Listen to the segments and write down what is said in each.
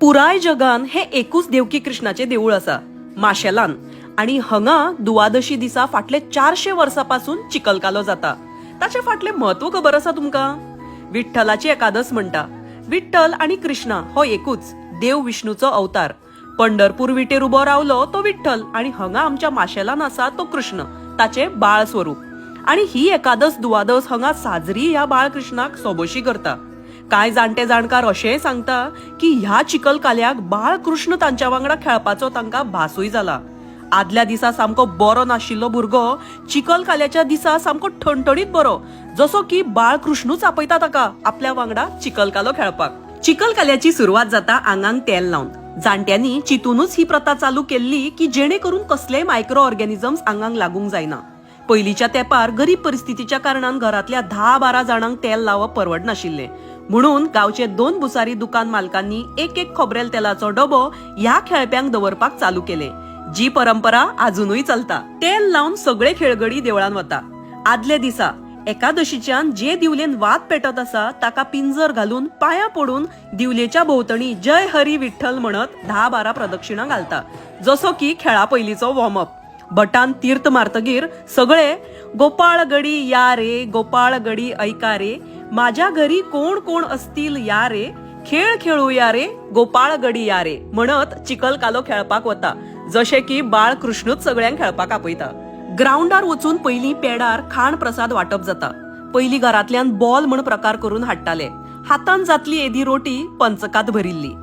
पुराय जगान हे एकूच देवकी कृष्णाचे देऊळ असा माशेलान आणि हांगा दुवादशी दिसा फाटले 400 वर्सांपासून चिकलकालो जाता। ताचे फाटले महत्व खबर आसा तुमका? विठ्ठलाची एकादस म्हणटा। विठ्ठल आणि कृष्णा हो एकूच देव विष्णूचो अवतार। पंढरपूर विटेर उबो रावलो तो विठ्ठल आणि हांगा आमच्या माशेलान आसा तो कृष्ण, ताचे बाळ स्वरूप। आणि ही एकादस दुवादस हांगा साजरी ह्या बाळ कृष्णाक सोबोशी करता। काय जाणते जाणकार अशेंय सांगता की ह्या चिकलकाल्याक बाळ कृष्ण तांच्या वांगडा खेळपाचो तांका भासूय जाला। आदल्या दिसा सामको बरो नाशिल्लो भुरगो चिकलकाल्याच्या दिसा सामको ठणठणीत बरो, जसो की बाळ कृष्णूच आपयता ताका आपल्या वांगडा चिकलकालो खेळपाक। चिकलकाल्याची सुरवात जाता आंगांक तेल लावन। जाणट्यांनी चितूनच ही प्रथा चालू केल्ली की जेणे करून कसलेय मायक्रो ऑर्गॅनिझम्स आंगांक लागूंक जायना। पहिलीच्या तेंपार गरीब परिस्थितीच्या कारणान घरातल्या 10-12 जाणांक तेल लावप परवडनाशिल्ले, म्हणून गावचे 2 भुसारी दुकान मालकांनी एक खोबरेल तेलाचो डबो ह्या खेळप्यांक दवरपाक चालू केले, जी परंपरा अजूनही चलता। तेल लावून सगळे खेळगडी देवळान वता। आदले दिसा एकादशीच्यान जे दिवलेन वात पेटत आसा ताका पिंजर घालून पाया पडून दिवलेच्या भोवतणी जय हरी विठ्ठल म्हणत 10-12 प्रदक्षिणा घालता, जसो की खेळा पयलीचो वॉर्मअप। बटान तीर्थ मारतगीर सगळे गोपाळ गडी या रे, गोपाळ गडी ऐका रे, माझ्या घरी कोण कोण असतील या रे, खेळ खेळूया रे, गोपाळ गडी या रे म्हणत चिकलकालो खेळपाक वता, जशे की बाळ कृष्णूच सगळ्यांक खेळपाक आपयता। ग्राउंडार वचून पयली पेडार खाण प्रसाद वाटप जाता। पयली घरातल्यान बॉल म्हण प्रकार करून हाडटाले। हातान जातली एदी रोटी पंचकात भरिल्ली।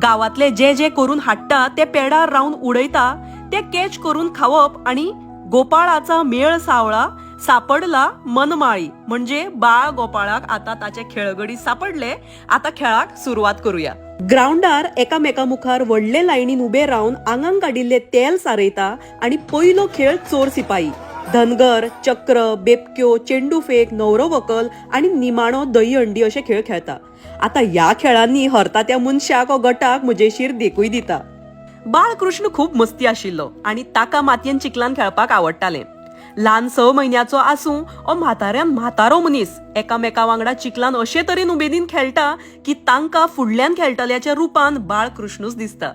गावातले जे जे करून हाडटा ते पेडार रावन उडयता, ते कॅच करून खावप आणि गोपाळाचा मेळ सावळा सापडला मनमाळी, म्हणजे बाळ गोपाळाक आता ताचे खेळगडी सापडले, आता खेळाक सुरुवात करूया। ग्राउंडार एकामेकामुखार व्हडले लायनीन उबे रावन आंगांक काडिल्ले तेल सारयता आणि पयलो खेळ चोर सिपाई। धनगर, चक्र, बेपक्यो, चेंडू फेक, नवरो वकल आणि निमाणो दही हंडी असे खेळ खेळता। आता ह्या खेळांनी हरता त्या मनशाक व गटाक मजेशीर देखूय दिता। बाळ कृष्ण खूप मस्ती आशिल्लो आणि ताका मातयेन चिकलान खेळपाक आवडटाले। ल्हान 6 म्हयन्याचो आसूं ओ म्हाताऱ्यान म्हातारो मनीस एकामेका वांगडा चिकलान अशे तरेन उमेदीन खेळटा की तांकां फुडल्यान खेळटल्याच्या रुपान बाळ कृष्णूच दिसता।